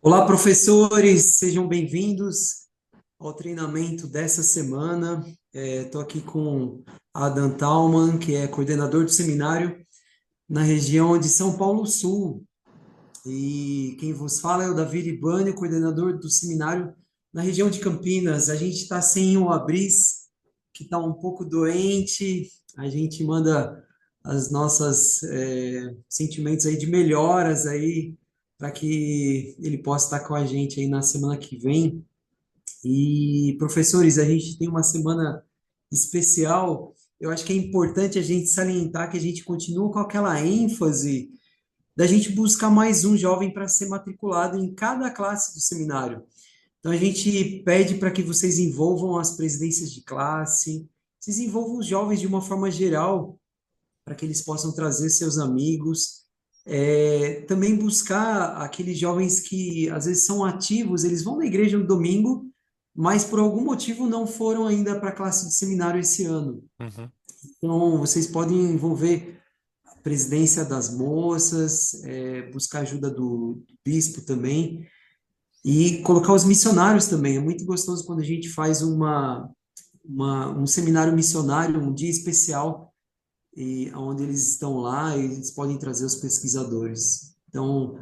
Olá, professores, sejam bem-vindos ao treinamento dessa semana. Estou aqui com Adam Thalman, que é coordenador do seminário na região de São Paulo Sul. E quem vos fala é o Davi Libânio, coordenador do seminário na região de Campinas. A gente está sem o Abris, que está um pouco doente. A gente manda as nossas sentimentos aí de melhoras aí para que ele possa estar com a gente aí na semana que vem. E professores, a gente tem uma semana especial. Eu acho que é importante a gente salientar que a gente continua com aquela ênfase da gente buscar mais um jovem para ser matriculado em cada classe do seminário. Então, a gente pede para que vocês envolvam as presidências de classe, vocês envolvam os jovens de uma forma geral, para que eles possam trazer seus amigos. Também buscar aqueles jovens que às vezes são ativos, eles vão na igreja no domingo, mas por algum motivo não foram ainda para a classe de seminário esse ano. Uhum. Então, vocês podem envolver presidência das moças, buscar ajuda do bispo também, e colocar os missionários também. É muito gostoso quando a gente faz um seminário missionário, um dia especial, e onde eles estão lá e eles podem trazer os pesquisadores. Então,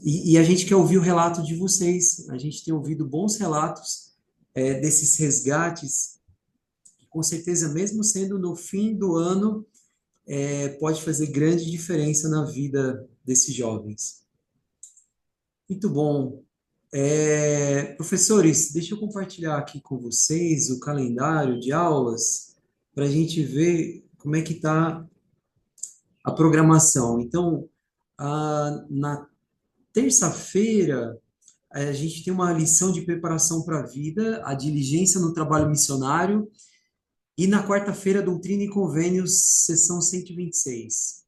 e a gente quer ouvir o relato de vocês. A gente tem ouvido bons relatos desses resgates, que com certeza, mesmo sendo no fim do ano, pode fazer grande diferença na vida desses jovens. Muito bom. Professores, deixa eu compartilhar aqui com vocês o calendário de aulas para a gente ver como é que está a programação. Então, na terça-feira, a gente tem uma lição de preparação para a vida, a diligência no trabalho missionário, e na quarta-feira, doutrina e convênios, sessão 126.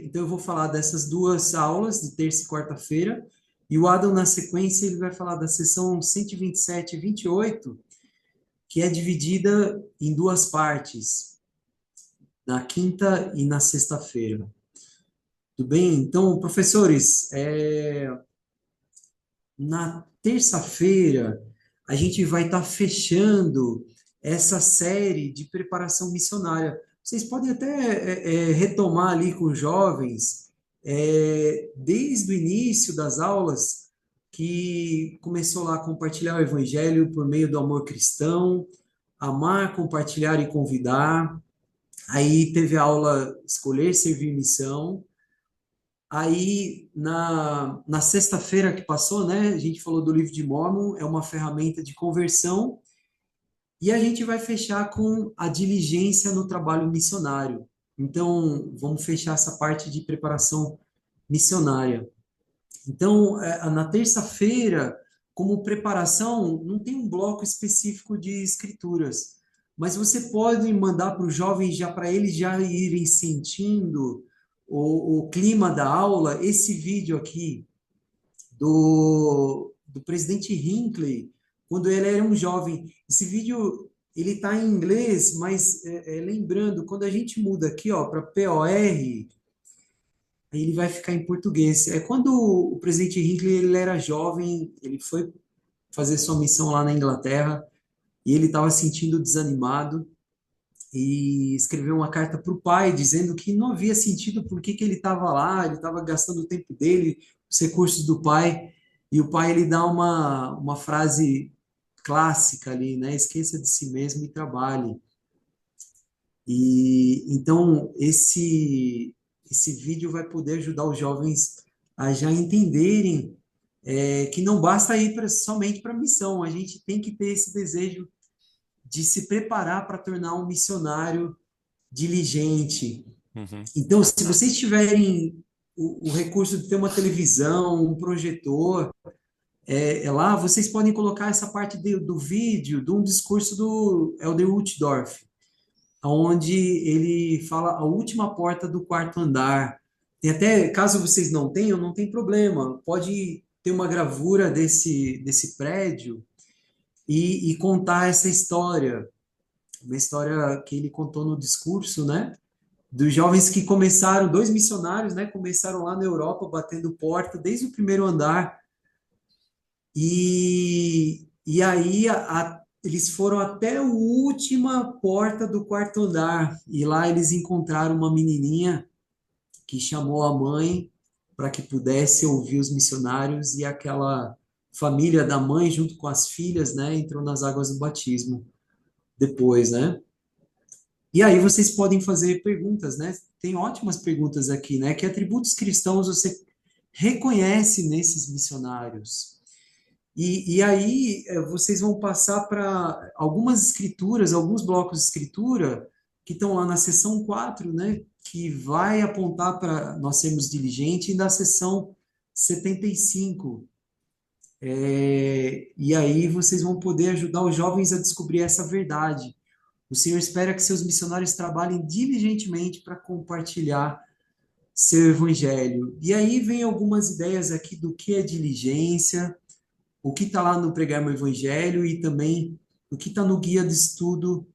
Então, eu vou falar dessas duas aulas, de terça e quarta-feira, e o Adam, na sequência, ele vai falar da sessão 127 e 28, que é dividida em duas partes, na quinta e na sexta-feira. Tudo bem? Então, professores, na terça-feira, a gente vai estar fechando essa série de preparação missionária. Vocês podem até retomar ali com os jovens, desde o início das aulas, que começou lá a compartilhar o evangelho por meio do amor cristão, amar, compartilhar e convidar. Aí teve a aula escolher, servir, missão. Aí, na sexta-feira que passou, né, a gente falou do livro de Mórmon, é uma ferramenta de conversão, e a gente vai fechar com a diligência no trabalho missionário. Então, vamos fechar essa parte de preparação missionária. Então, na terça-feira, como preparação, não tem um bloco específico de escrituras, mas você pode mandar para os jovens já para eles já irem sentindo o clima da aula, esse vídeo aqui do presidente Hinckley, quando ele era um jovem. Esse vídeo ele está em inglês, mas lembrando, quando a gente muda aqui ó, para POR, aí ele vai ficar em português. É quando o presidente Hinckley ele era jovem, ele foi fazer sua missão lá na Inglaterra e ele estava sentindo desanimado e escreveu uma carta para o pai dizendo que não havia sentido por que ele estava lá, ele estava gastando o tempo dele, os recursos do pai, e o pai ele dá uma frase clássica ali, né? Esqueça de si mesmo e trabalhe. E então esse vídeo vai poder ajudar os jovens a já entenderem que não basta ir somente para a missão, a gente tem que ter esse desejo de se preparar para tornar um missionário diligente. Uhum. Então, se vocês tiverem o recurso de ter uma televisão, um projetor, lá, vocês podem colocar essa parte do vídeo de um discurso do Elder Uchtdorf, onde ele fala a última porta do quarto andar. Tem até, caso vocês não tenham, não tem problema, pode ter uma gravura desse prédio e contar essa história, uma história que ele contou no discurso, né? dos jovens que começaram, dois missionários, né, começaram lá na Europa, batendo porta desde o primeiro andar, e aí eles foram até a última porta do quarto andar, e lá eles encontraram uma menininha que chamou a mãe para que pudesse ouvir os missionários, e aquela família da mãe, junto com as filhas, né, entrou nas águas do batismo depois, né? E aí vocês podem fazer perguntas, né? Tem ótimas perguntas aqui, né? Que atributos cristãos você reconhece nesses missionários? E aí vocês vão passar para algumas escrituras, alguns blocos de escritura que estão lá na seção 4, né? Que vai apontar para nós sermos diligentes, e na seção 75. E aí vocês vão poder ajudar os jovens a descobrir essa verdade. O Senhor espera que seus missionários trabalhem diligentemente para compartilhar seu evangelho. E aí vem algumas ideias aqui do que é diligência, o que está lá no Pregar o Evangelho e também o que está no guia de estudo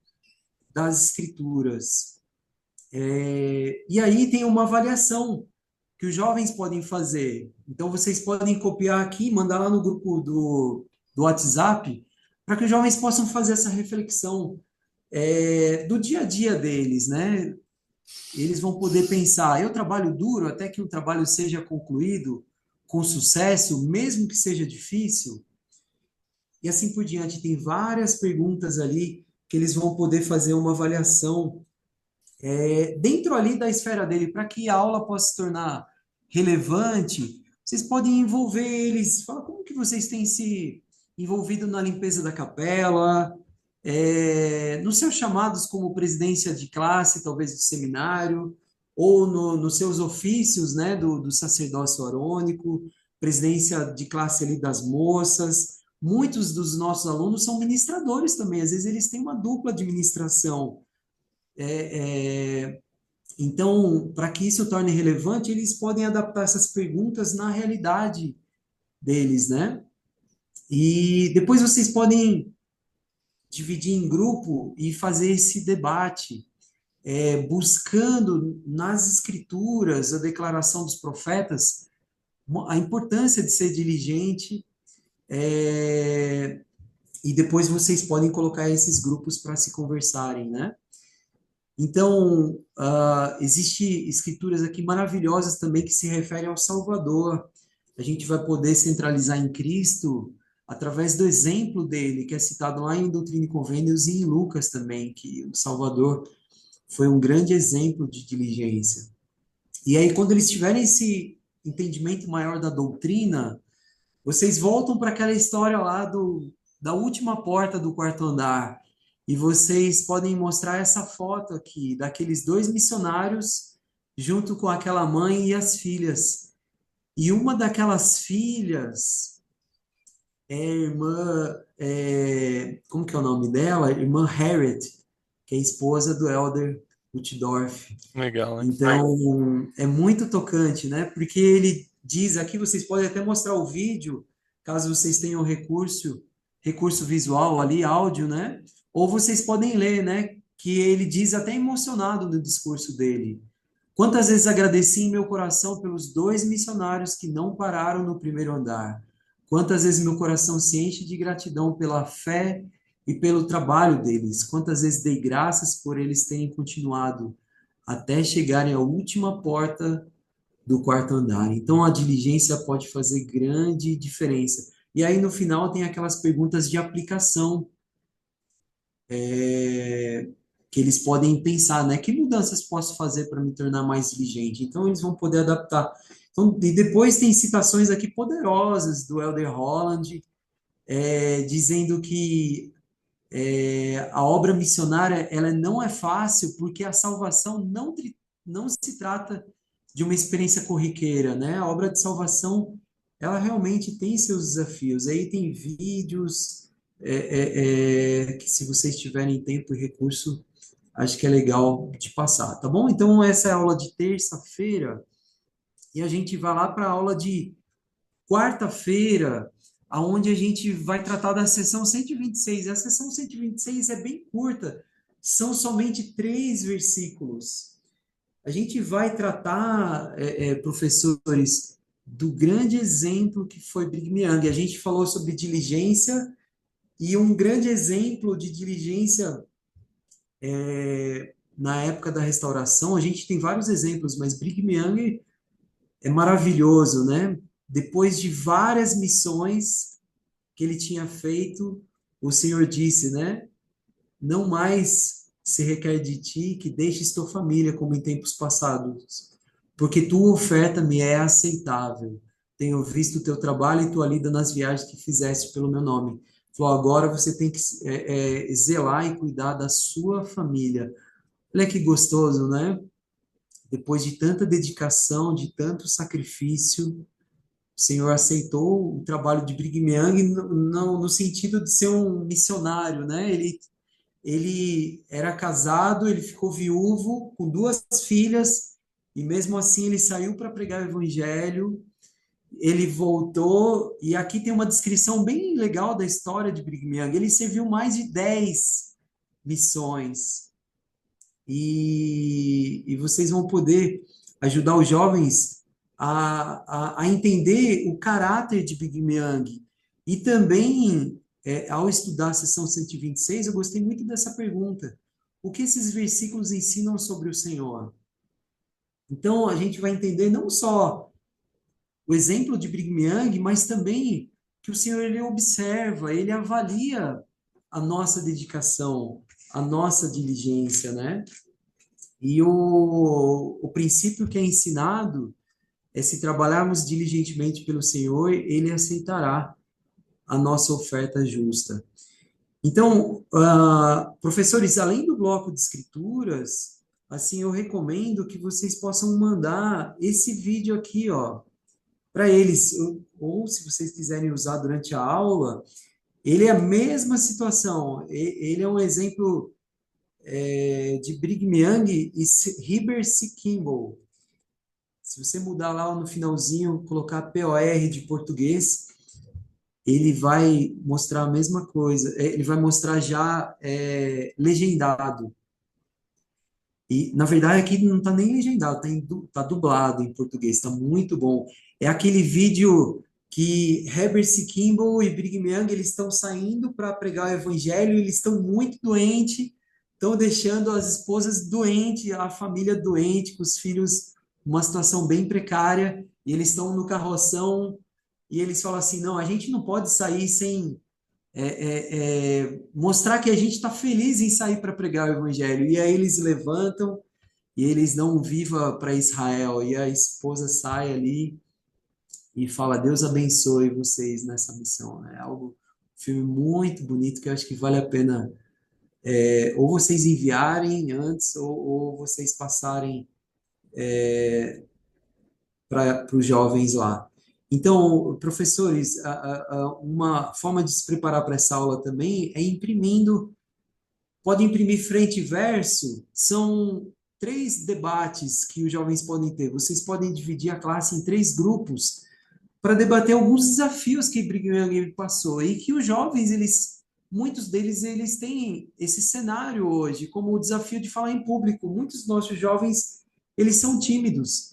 das Escrituras. E aí tem uma avaliação que os jovens podem fazer. Então vocês podem copiar aqui, mandar lá no grupo do WhatsApp, para que os jovens possam fazer essa reflexão do dia a dia deles, né? Eles vão poder pensar: eu trabalho duro até que o trabalho seja concluído com sucesso, mesmo que seja difícil, e assim por diante. Tem várias perguntas ali que eles vão poder fazer uma avaliação dentro ali da esfera dele, para que a aula possa se tornar relevante. Vocês podem envolver eles, fala como que vocês têm se envolvido na limpeza da capela, nos seus chamados como presidência de classe, talvez do seminário, ou nos seus ofícios, né, do sacerdócio arônico, presidência de classe ali das moças. Muitos dos nossos alunos são ministradores também, às vezes eles têm uma dupla administração. Então, para que isso torne relevante, eles podem adaptar essas perguntas na realidade deles, né? E depois vocês podem dividir em grupo e fazer esse debate, buscando nas escrituras a declaração dos profetas, a importância de ser diligente, e depois vocês podem colocar esses grupos para se conversarem, né? Então, existe escrituras aqui maravilhosas também que se referem ao Salvador. A gente vai poder centralizar em Cristo através do exemplo dele, que é citado lá em Doutrina e Convênios e em Lucas também, que o Salvador foi um grande exemplo de diligência. E aí, quando eles tiverem esse entendimento maior da doutrina, vocês voltam para aquela história lá da última porta do quarto andar, e vocês podem mostrar essa foto aqui, daqueles dois missionários, junto com aquela mãe e as filhas. E uma daquelas filhas é a irmã, como que é o nome dela? Irmã Harriet, que é esposa do Elder Uchtdorf. Legal, né? Então, é muito tocante, né? Porque ele diz aqui, vocês podem até mostrar o vídeo, caso vocês tenham recurso visual ali, áudio, né? Ou vocês podem ler, né? Que ele diz até emocionado no discurso dele. Quantas vezes agradeci em meu coração pelos dois missionários que não pararam no primeiro andar. Quantas vezes meu coração se enche de gratidão pela fé e pelo trabalho deles. Quantas vezes dei graças por eles terem continuado até chegarem à última porta do quarto andar. Então, a diligência pode fazer grande diferença. E aí, no final, tem aquelas perguntas de aplicação, que eles podem pensar, né? Que mudanças posso fazer para me tornar mais diligente? Então, eles vão poder adaptar. Então, e depois tem citações aqui poderosas do Elder Holland, dizendo que a obra missionária ela não é fácil porque a salvação não se trata de uma experiência corriqueira, né? A obra de salvação ela realmente tem seus desafios. Aí tem vídeos que se vocês tiverem tempo e recurso, acho que é legal de passar, tá bom? Então essa é a aula de terça-feira e a gente vai lá para a aula de quarta-feira, aonde a gente vai tratar da sessão 126. A sessão 126 é bem curta, são somente 3 versículos. A gente vai tratar, professores, do grande exemplo que foi Brigham Young. A gente falou sobre diligência, e um grande exemplo de diligência na época da restauração, a gente tem vários exemplos, mas Brigham Young é maravilhoso, né? Depois de várias missões que ele tinha feito, o Senhor disse, né? Não mais se requer de ti que deixes tua família como em tempos passados, porque tua oferta me é aceitável. Tenho visto o teu trabalho e tua lida nas viagens que fizeste pelo meu nome. Falou, agora você tem que zelar e cuidar da sua família. Olha que gostoso, né? Depois de tanta dedicação, de tanto sacrifício, o Senhor aceitou o trabalho de Brigham Young no sentido de ser um missionário, né? Ele era casado, ele ficou viúvo com duas filhas, e mesmo assim ele saiu para pregar o evangelho, ele voltou, e aqui tem uma descrição bem legal da história de Brigham Young. Ele serviu mais de 10 missões, e vocês vão poder ajudar os jovens a entender o caráter de Brigham Young. E também, ao estudar a sessão 126, eu gostei muito dessa pergunta. O que esses versículos ensinam sobre o Senhor? Então, a gente vai entender não só o exemplo de Brigham Young, mas também que o Senhor ele observa, ele avalia a nossa dedicação, a nossa diligência, né? E o princípio que é ensinado é se trabalharmos diligentemente pelo Senhor, Ele aceitará a nossa oferta justa. Então, professores, além do bloco de escrituras, assim, eu recomendo que vocês possam mandar esse vídeo aqui, ó, para eles, ou se vocês quiserem usar durante a aula, ele é a mesma situação, ele é um exemplo de Brigham Young e Heber C. Kimball. Se você mudar lá no finalzinho, colocar POR de português, ele vai mostrar a mesma coisa. Ele vai mostrar já legendado. E, na verdade, aqui não está nem legendado, tá dublado em português, está muito bom. É aquele vídeo que Heber C. Kimball e Brigham Young, eles estão saindo para pregar o evangelho, eles estão muito doentes, estão deixando as esposas doentes, a família doente, com os filhos numa situação bem precária, e eles estão no carroção, e eles falam assim, não, a gente não pode sair sem mostrar que a gente está feliz em sair para pregar o evangelho. E aí eles levantam e eles dão um viva para Israel. E a esposa sai ali e fala: Deus abençoe vocês nessa missão. É algo, um filme muito bonito que eu acho que vale a pena ou vocês enviarem antes ou vocês passarem para os jovens lá. Então, professores, uma forma de se preparar para essa aula também é imprimindo. Pode imprimir frente e verso, são três debates que os jovens podem ter. Vocês podem dividir a classe em três grupos para debater alguns desafios que Brigham Young passou e que os jovens, muitos deles, eles têm esse cenário hoje, como o desafio de falar em público. Muitos dos nossos jovens, eles são tímidos.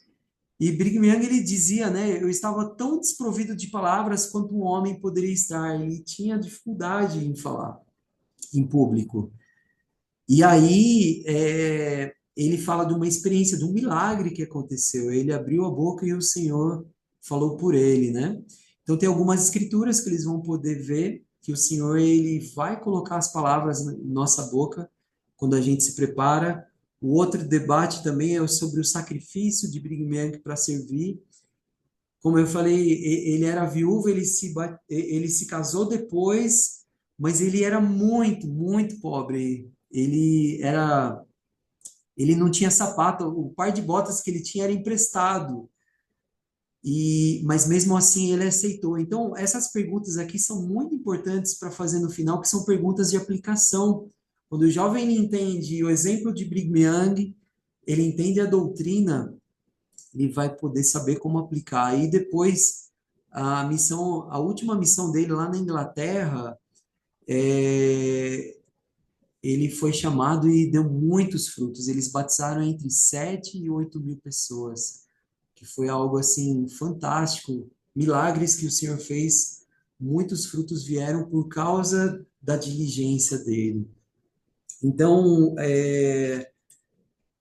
E Brigham Young, ele dizia, né, eu estava tão desprovido de palavras quanto um homem poderia estar. Ele tinha dificuldade em falar em público. E aí ele fala de uma experiência, de um milagre que aconteceu. Ele abriu a boca e o Senhor falou por ele, né? Então tem algumas escrituras que eles vão poder ver que o Senhor ele vai colocar as palavras na nossa boca quando a gente se prepara. O outro debate também é sobre o sacrifício de Brigham Young para servir. Como eu falei, ele era viúvo, ele se casou depois, mas ele era muito, muito pobre. Ele não tinha sapato, o par de botas que ele tinha era emprestado. Mas mesmo assim ele aceitou. Então, essas perguntas aqui são muito importantes para fazer no final, que são perguntas de aplicação. Quando o jovem ele entende o exemplo de Brigham Young, ele entende a doutrina, ele vai poder saber como aplicar. E depois a última missão dele lá na Inglaterra, é, ele foi chamado e deu muitos frutos. Eles batizaram entre 7 e 8 mil pessoas, que foi algo assim fantástico. Milagres que o Senhor fez, muitos frutos vieram por causa da diligência dele. Então,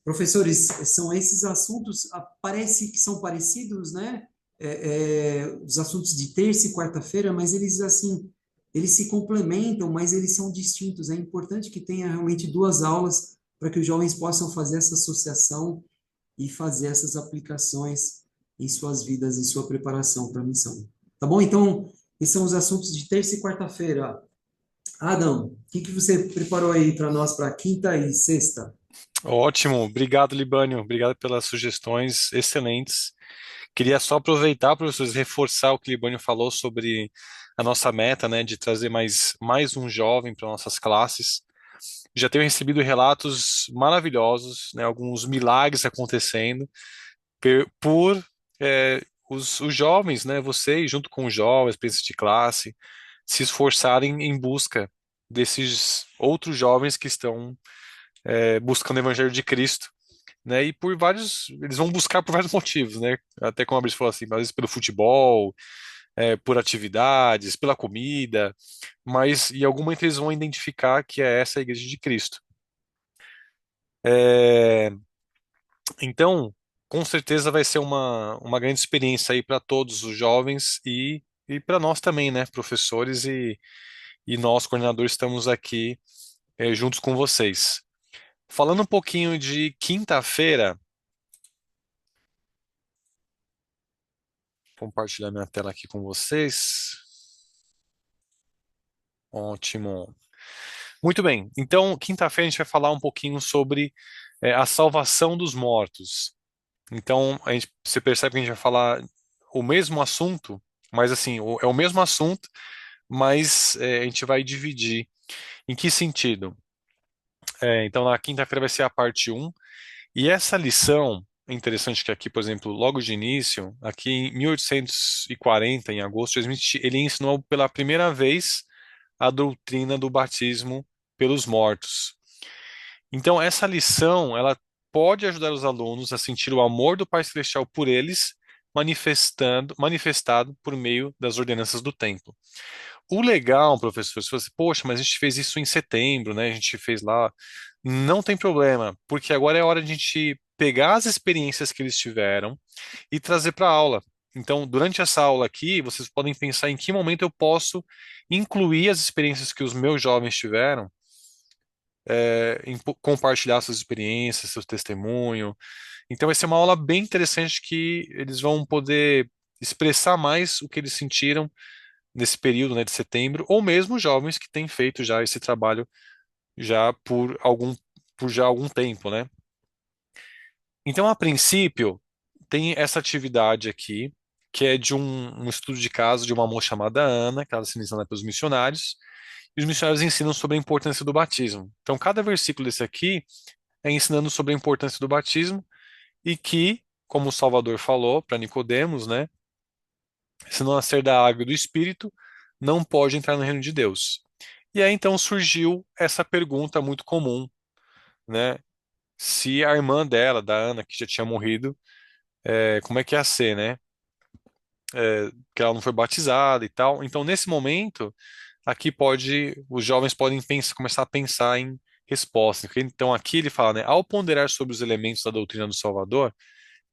professores, são esses assuntos, parece que são parecidos, né? Os assuntos de terça e quarta-feira, mas eles, assim, eles se complementam, mas eles são distintos. É importante que tenha realmente duas aulas para que os jovens possam fazer essa associação e fazer essas aplicações em suas vidas, em sua preparação para a missão. Tá bom? Então, esses são os assuntos de terça e quarta-feira. Adão, o que que você preparou aí para nós para quinta e sexta? Ótimo, obrigado, Libânio. Obrigado pelas sugestões excelentes. Queria só aproveitar, professores, reforçar o que o Libânio falou sobre a nossa meta, né, de trazer mais um jovem para nossas classes. Já tenho recebido relatos maravilhosos, né, alguns milagres acontecendo por os jovens, né, vocês, junto com os jovens, presidentes de classe, se esforçarem em busca desses outros jovens que estão buscando o Evangelho de Cristo, né? E por vários, eles vão buscar por vários motivos, né? Até como a Brice falou assim, às vezes pelo futebol, por atividades, pela comida, mas em algum momento eles vão identificar que é essa a Igreja de Cristo. É, então, com certeza vai ser uma grande experiência aí para todos os jovens e para nós também, né, professores e nós, coordenadores, estamos aqui juntos com vocês. Falando um pouquinho de quinta-feira, compartilhar minha tela aqui com vocês. Ótimo. Muito bem. Então, quinta-feira a gente vai falar um pouquinho sobre a salvação dos mortos. Então, você percebe que a gente vai falar o mesmo assunto, mas assim, é o mesmo assunto, mas a gente vai dividir. Em que sentido? Então, na quinta-feira vai ser a parte um. E essa lição, é interessante que aqui, por exemplo, logo de início, aqui em 1840, em agosto de 2020, ele ensinou pela primeira vez a doutrina do batismo pelos mortos. Então, essa lição, ela pode ajudar os alunos a sentir o amor do Pai Celestial por eles, manifestado por meio das ordenanças do templo. O legal, professor, se você, poxa, mas a gente fez isso em setembro, né? A gente fez lá. Não tem problema, porque agora é hora de a gente pegar as experiências que eles tiveram e trazer para a aula. Então, durante essa aula aqui, vocês podem pensar em que momento eu posso incluir as experiências que os meus jovens tiveram, compartilhar suas experiências, seu testemunho. Então, vai ser uma aula bem interessante que eles vão poder expressar mais o que eles sentiram nesse período, né, de setembro, ou mesmo jovens que têm feito já esse trabalho já por já algum tempo, né? Então, a princípio, tem essa atividade aqui, que é de um estudo de caso de uma moça chamada Ana, que ela se ensina pelos missionários, e os missionários ensinam sobre a importância do batismo. Então, cada versículo desse aqui é ensinando sobre a importância do batismo e que, como o Salvador falou para Nicodemos, né, se não nascer da água e do Espírito, não pode entrar no reino de Deus. E aí então surgiu essa pergunta muito comum, né? Se a irmã dela, da Ana, que já tinha morrido, como é que ia ser, né? Que ela não foi batizada e tal. Então, nesse momento, aqui os jovens podem começar a pensar em respostas. Então, aqui ele fala, né? Ao ponderar sobre os elementos da doutrina do Salvador,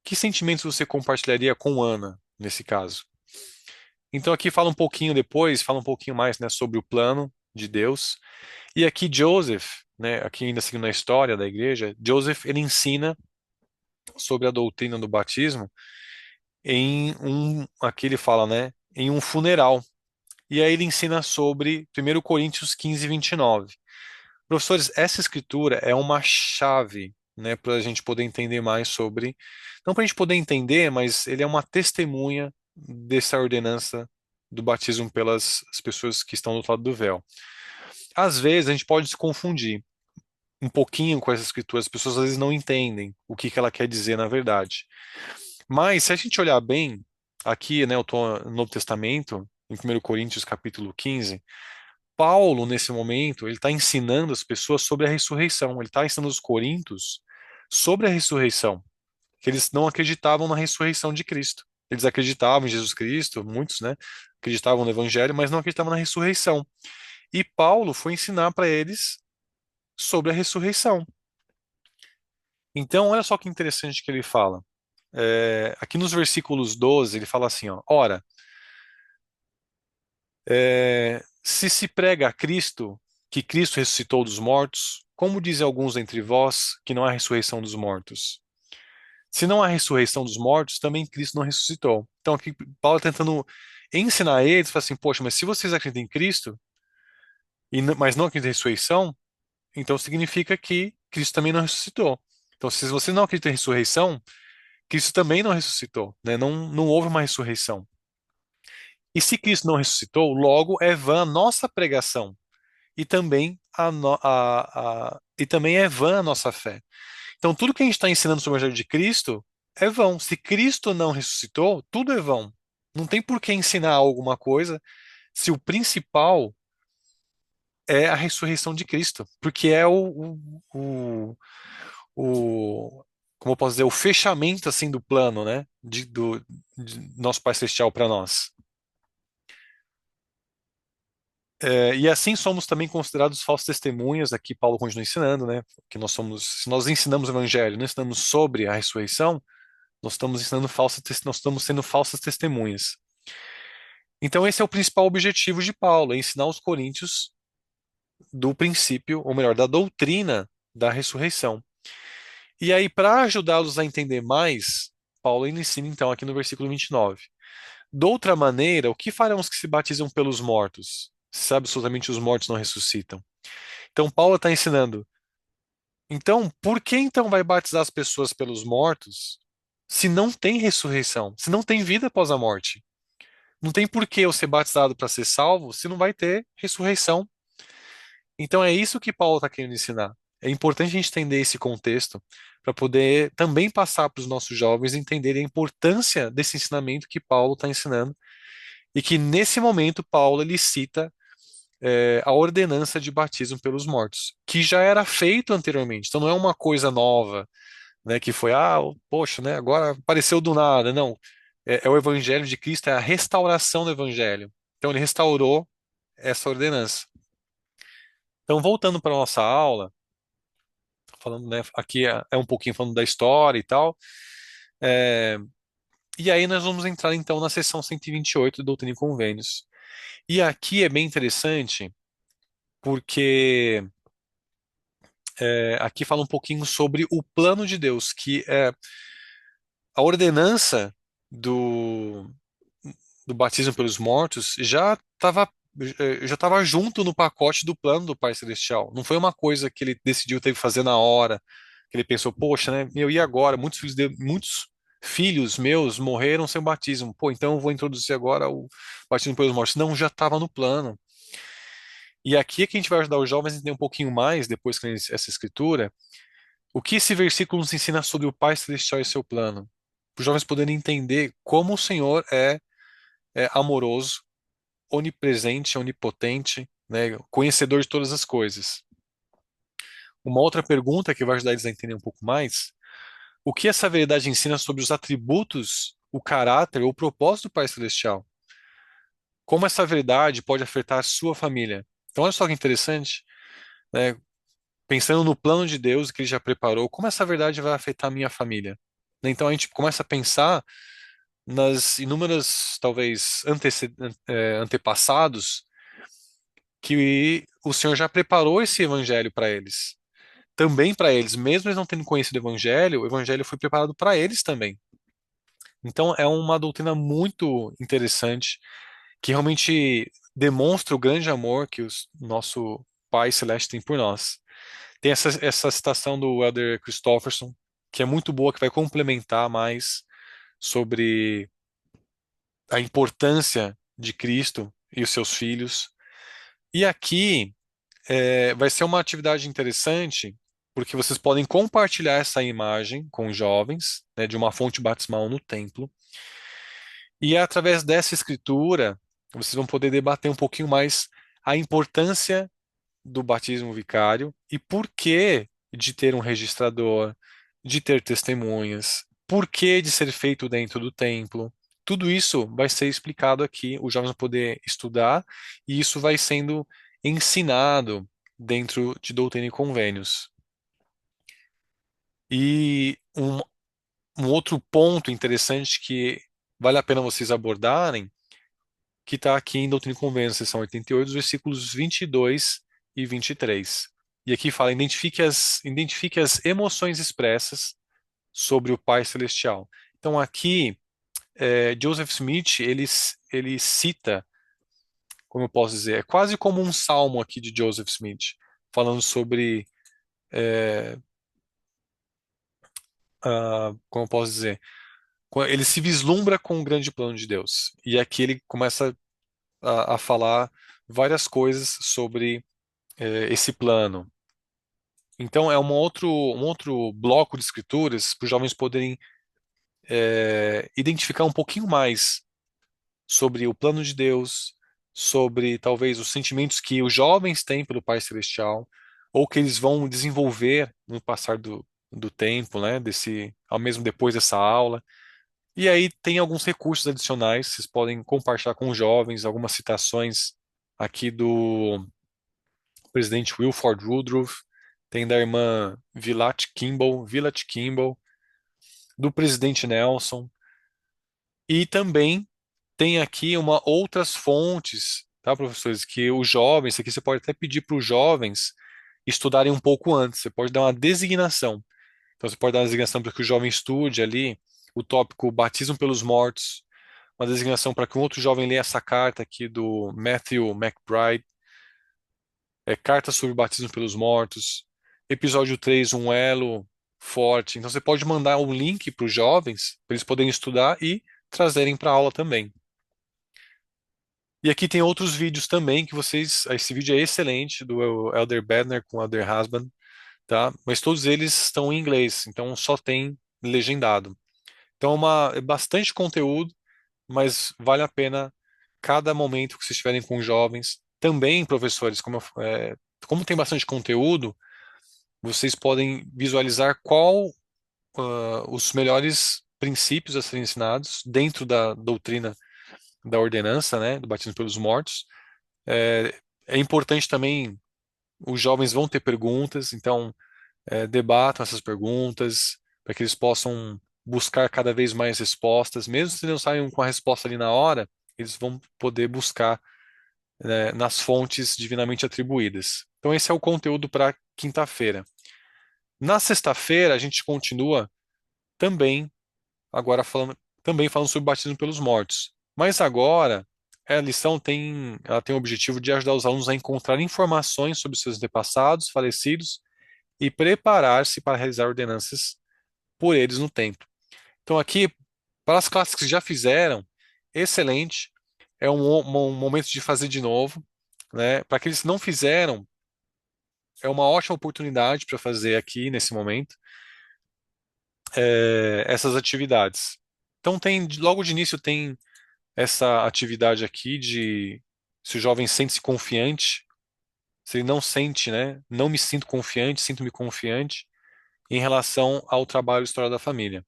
que sentimentos você compartilharia com Ana, nesse caso? Então, aqui fala um pouquinho depois, fala um pouquinho mais, né, sobre o plano de Deus. E aqui Joseph, né, aqui ainda seguindo a história da igreja, Joseph ele ensina sobre a doutrina do batismo aqui ele fala, né, em um funeral. E aí ele ensina sobre 1 Coríntios 15:29. Professores, essa escritura é uma chave, né, para a gente poder entender mais sobre, não para a gente poder entender, mas ele é uma testemunha dessa ordenança do batismo pelas as pessoas que estão do outro lado do véu. Às vezes a gente pode se confundir um pouquinho com essa escritura, as pessoas às vezes não entendem o que que ela quer dizer na verdade. Mas se a gente olhar bem, aqui, né, eu estou no Novo Testamento, em 1 Coríntios capítulo 15, Paulo, nesse momento, ele está ensinando as pessoas sobre a ressurreição. Ele está ensinando os coríntios sobre a ressurreição, que eles não acreditavam na ressurreição de Cristo. Eles acreditavam em Jesus Cristo, muitos, né? Acreditavam no Evangelho, mas não acreditavam na ressurreição. E Paulo foi ensinar para eles sobre a ressurreição. Então, olha só que interessante que ele fala. Aqui nos versículos 12, ele fala assim, ó, ora, se prega a Cristo, que Cristo ressuscitou dos mortos, como dizem alguns entre vós que não há ressurreição dos mortos? Se não há ressurreição dos mortos, também Cristo não ressuscitou. Então aqui Paulo tá tentando ensinar eles, fala assim, poxa, mas se vocês acreditam em Cristo, mas não acreditam em ressurreição, então significa que Cristo também não ressuscitou. Então se você não acredita em ressurreição, Cristo também não ressuscitou, né? Não houve uma ressurreição. E se Cristo não ressuscitou, logo é vã a nossa pregação e também e também é vã a nossa fé. Então, tudo que a gente está ensinando sobre o Evangelho de Cristo é vão. Se Cristo não ressuscitou, tudo é vão. Não tem por que ensinar alguma coisa se o principal é a ressurreição de Cristo, porque é o como eu posso dizer, o fechamento assim do plano, né, de nosso Pai Celestial para nós. E assim somos também considerados falsos testemunhas, aqui Paulo continua ensinando, né, que se nós ensinamos o Evangelho, não ensinamos sobre a ressurreição, nós estamos sendo falsas testemunhas. Então esse é o principal objetivo de Paulo, é ensinar os coríntios do princípio, ou melhor, da doutrina da ressurreição. E aí, para ajudá-los a entender mais, Paulo ainda ensina então aqui no versículo 29. Doutra maneira, o que farão os que se batizam pelos mortos? Se absolutamente os mortos não ressuscitam. Então Paulo está ensinando. Então, por que então vai batizar as pessoas pelos mortos se não tem ressurreição, se não tem vida após a morte? Não tem por que eu ser batizado para ser salvo se não vai ter ressurreição. Então é isso que Paulo está querendo ensinar. É importante a gente entender esse contexto para poder também passar para os nossos jovens entenderem a importância desse ensinamento que Paulo está ensinando e que nesse momento Paulo ele cita a ordenança de batismo pelos mortos, que já era feito anteriormente. Então não é uma coisa nova, né, que foi, poxa, né, agora apareceu do nada. Não, é o evangelho de Cristo, é a restauração do evangelho. Então ele restaurou essa ordenança. Então, voltando para a nossa aula, falando, né, aqui é um pouquinho falando da história e tal, é, e aí nós vamos entrar então na seção 128 do Doutrina e Convênios. E aqui é bem interessante, porque aqui fala um pouquinho sobre o plano de Deus, que é a ordenança do, do batismo pelos mortos já estava junto no pacote do plano do Pai Celestial. Não foi uma coisa que ele decidiu ter que fazer na hora, que ele pensou, poxa, né, meu, e agora? Muitos filhos meus morreram sem batismo. Pô, então eu vou introduzir agora o batismo pelos mortos. Não, já estava no plano. E aqui é que a gente vai ajudar os jovens a entender um pouquinho mais, depois que essa escritura, o que esse versículo nos ensina sobre o Pai Celestial e seu plano. Para os jovens poderem entender como o Senhor é amoroso, onipresente, onipotente, né, conhecedor de todas as coisas. Uma outra pergunta que vai ajudar eles a entender um pouco mais: o que essa verdade ensina sobre os atributos, o caráter ou o propósito do Pai Celestial? Como essa verdade pode afetar a sua família? Então, olha só que interessante, né? Pensando no plano de Deus que Ele já preparou, como essa verdade vai afetar a minha família? Então, a gente começa a pensar nas inúmeras, talvez, antepassados que o Senhor já preparou esse evangelho para eles. Também para eles, mesmo eles não tendo conhecido o evangelho foi preparado para eles também. Então é uma doutrina muito interessante que realmente demonstra o grande amor que o nosso Pai Celeste tem por nós. Tem essa citação do Elder Christofferson, que é muito boa, que vai complementar mais sobre a importância de Cristo e os seus filhos. E aqui vai ser uma atividade interessante, porque vocês podem compartilhar essa imagem com os jovens, né, de uma fonte batismal no templo, e através dessa escritura, vocês vão poder debater um pouquinho mais a importância do batismo vicário e por que de ter um registrador, de ter testemunhas, por que de ser feito dentro do templo. Tudo isso vai ser explicado aqui, os jovens vão poder estudar e isso vai sendo ensinado dentro de Doutrina e Convênios. E um outro ponto interessante que vale a pena vocês abordarem, que está aqui em Doutrina e Convênios, seção 88, os versículos 22 e 23. E aqui fala: identifique as emoções expressas sobre o Pai Celestial. Então, aqui, Joseph Smith, ele cita, como eu posso dizer, é quase como um salmo aqui de Joseph Smith, falando sobre, como eu posso dizer, ele se vislumbra com o grande plano de Deus. E aqui ele começa a falar várias coisas sobre esse plano. Então, é um outro bloco de escrituras para os jovens poderem identificar um pouquinho mais sobre o plano de Deus, sobre talvez os sentimentos que os jovens têm pelo Pai Celestial, ou que eles vão desenvolver no passar do tempo, né, ao mesmo depois dessa aula. E aí tem alguns recursos adicionais, vocês podem compartilhar com os jovens, algumas citações aqui do presidente Wilford Woodruff, tem da irmã Village Kimball, do presidente Nelson, e também tem aqui outras fontes, tá, professores, que os jovens, aqui você pode até pedir para os jovens estudarem um pouco antes, você pode dar uma designação. Então você pode dar uma designação para que o jovem estude ali o tópico Batismo pelos Mortos, uma designação para que um outro jovem leia essa carta aqui do Matthew McBride, Carta sobre o Batismo pelos Mortos, episódio 3 um elo forte. Então você pode mandar um link para os jovens, para eles poderem estudar e trazerem para a aula também. E aqui tem outros vídeos também que vocês. Esse vídeo é excelente, do Elder Bednar com o Elder Husband, tá? Mas todos eles estão em inglês, então só tem legendado. Então é bastante conteúdo, mas vale a pena cada momento que vocês estiverem com os jovens. Também, professores, como tem bastante conteúdo, vocês podem visualizar os melhores princípios a serem ensinados dentro da doutrina da ordenança, né, do batismo pelos mortos. É importante também, os jovens vão ter perguntas, então debatam essas perguntas para que eles possam buscar cada vez mais respostas, mesmo se eles não saiam com a resposta ali na hora, eles vão poder buscar nas fontes divinamente atribuídas. Então esse é o conteúdo para quinta-feira. Na sexta-feira a gente continua também agora falando sobre o batismo pelos mortos. Mas agora a lição ela tem o objetivo de ajudar os alunos a encontrar informações sobre seus antepassados falecidos e preparar-se para realizar ordenanças por eles no templo. Então aqui, para as classes que já fizeram, excelente, é um momento de fazer de novo, né? Para aqueles que não fizeram, é uma ótima oportunidade para fazer aqui nesse momento essas atividades. Então logo de início tem essa atividade aqui de se o jovem sente-se confiante, se ele não sente, né? Não me sinto confiante, sinto-me confiante em relação ao trabalho História da Família.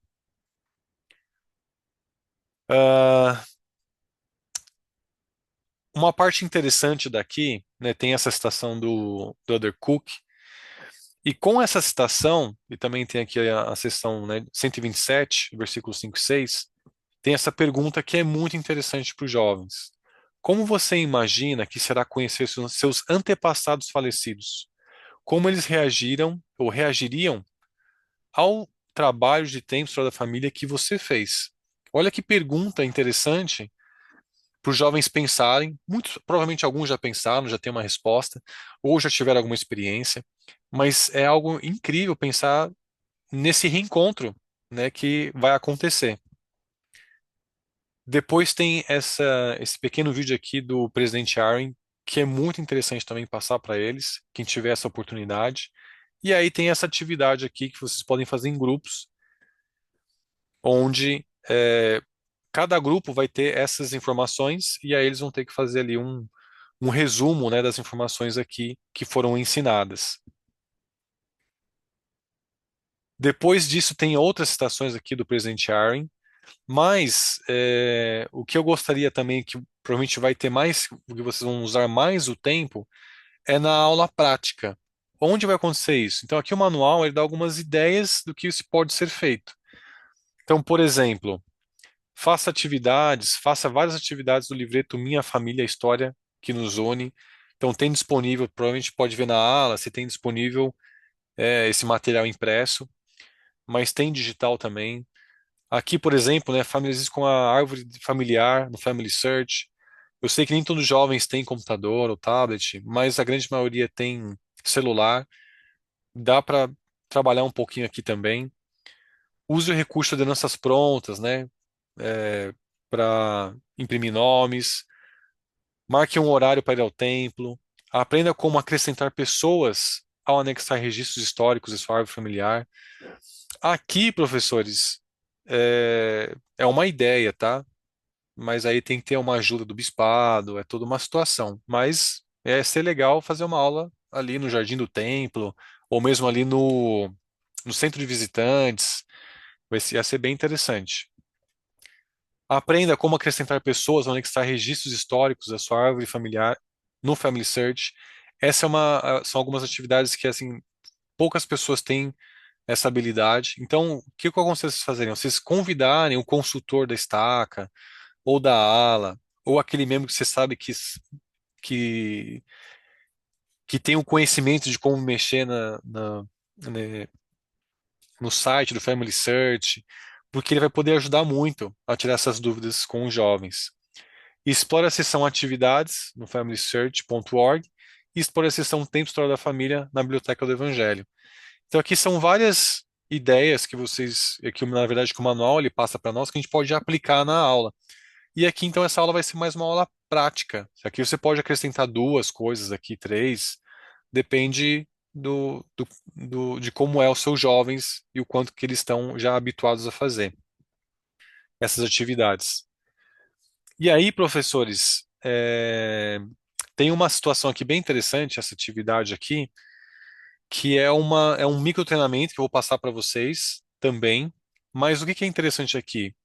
Ah, uma parte interessante daqui, né, tem essa citação do Elder Cook, e com essa citação, e também tem aqui a seção, né, 127, versículos 5 e 6, tem essa pergunta que é muito interessante para os jovens. Como você imagina que será conhecer seus antepassados falecidos? Como eles reagiram ou reagiriam ao trabalho de tempo História da Família que você fez? Olha que pergunta interessante para os jovens pensarem. Muitos, provavelmente alguns já pensaram, já têm uma resposta, ou já tiveram alguma experiência, mas é algo incrível pensar nesse reencontro, né, que vai acontecer. Depois tem esse pequeno vídeo aqui do presidente Aaron, que é muito interessante também passar para eles, quem tiver essa oportunidade. E aí tem essa atividade aqui que vocês podem fazer em grupos, onde cada grupo vai ter essas informações e aí eles vão ter que fazer ali um resumo, né, das informações aqui que foram ensinadas. Depois disso, tem outras citações aqui do presidente Aaron, mas o que eu gostaria também, que provavelmente vai ter mais, o que vocês vão usar mais o tempo, é na aula prática. Onde vai acontecer isso? Então, aqui o manual ele dá algumas ideias do que isso pode ser feito. Então, por exemplo, faça atividades, faça várias atividades do livreto Minha Família, a História que nos une. Então, tem disponível, provavelmente pode ver na ala, se tem disponível esse material impresso, mas tem digital também. Aqui, por exemplo, né, familiarizes com a árvore familiar no Family Search. Eu sei que nem todos os jovens têm computador ou tablet, mas a grande maioria tem celular. Dá para trabalhar um pouquinho aqui também. Use o recurso de ordenanças prontas, né, para imprimir nomes. Marque um horário para ir ao templo. Aprenda como acrescentar pessoas ao anexar registros históricos de sua árvore familiar. Aqui, professores, é uma ideia, tá? Mas aí tem que ter uma ajuda do bispado, é toda uma situação. Mas é ser legal fazer uma aula ali no Jardim do Templo, ou mesmo ali no centro de visitantes, ia ser bem interessante. Aprenda como acrescentar pessoas ou anexar registros históricos da sua árvore familiar no Family Search. São algumas atividades que assim poucas pessoas têm essa habilidade. Então, o que eu aconselho vocês fazerem? Vocês convidarem o consultor da estaca ou da ala, ou aquele membro que você sabe que, que tem o conhecimento de como mexer né, no site do Family Search, porque ele vai poder ajudar muito a tirar essas dúvidas com os jovens. Explore a seção Atividades no familysearch.org e explore a seção Tempo e História da Família na Biblioteca do Evangelho. Então aqui são várias ideias que na verdade que o manual ele passa para nós que a gente pode aplicar na aula. E aqui, então, essa aula vai ser mais uma aula prática. Aqui você pode acrescentar duas coisas, aqui três, depende de como é os seus jovens e o quanto que eles estão já habituados a fazer essas atividades. E aí, professores, tem uma situação aqui bem interessante, essa atividade aqui, que é um micro treinamento que eu vou passar para vocês também. Mas o que que é interessante aqui?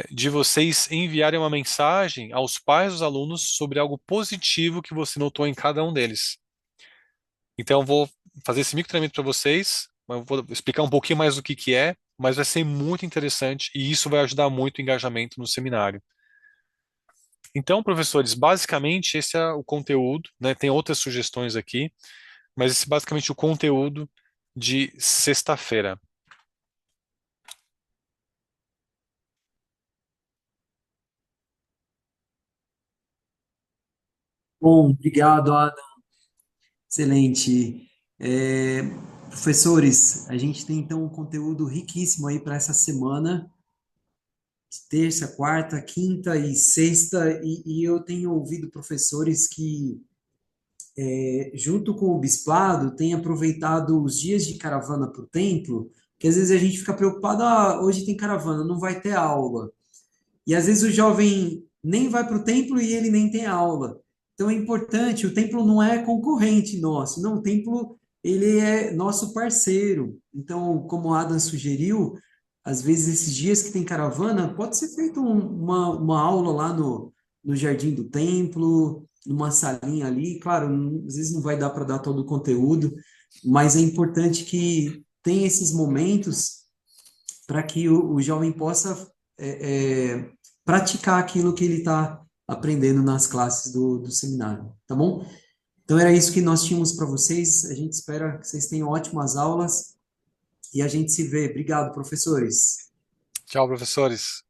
De vocês enviarem uma mensagem aos pais dos alunos sobre algo positivo que você notou em cada um deles. Então, eu vou fazer esse micro treinamento para vocês, mas eu vou explicar um pouquinho mais do que é, mas vai ser muito interessante e isso vai ajudar muito o engajamento no seminário. Então, professores, basicamente esse é o conteúdo, né? Tem outras sugestões aqui, mas esse é basicamente o conteúdo de sexta-feira. Bom, obrigado, Adam. Excelente. É, professores, a gente tem então um conteúdo riquíssimo aí para essa semana, de terça, quarta, quinta e sexta, e eu tenho ouvido professores que, junto com o bispado, têm aproveitado os dias de caravana para o templo, que às vezes a gente fica preocupado, hoje tem caravana, não vai ter aula. E às vezes o jovem nem vai para o templo e ele nem tem aula. Então é importante, o templo não é concorrente nosso, não, o templo ele é nosso parceiro. Então, como o Adam sugeriu, às vezes esses dias que tem caravana, pode ser feito uma aula lá no jardim do templo, numa salinha ali. Claro, às vezes não vai dar para dar todo o conteúdo, mas é importante que tenha esses momentos para que o jovem possa praticar aquilo que ele está aprendendo nas classes do seminário, tá bom? Então era isso que nós tínhamos para vocês. A gente espera que vocês tenham ótimas aulas e a gente se vê. Obrigado, professores. Tchau, professores.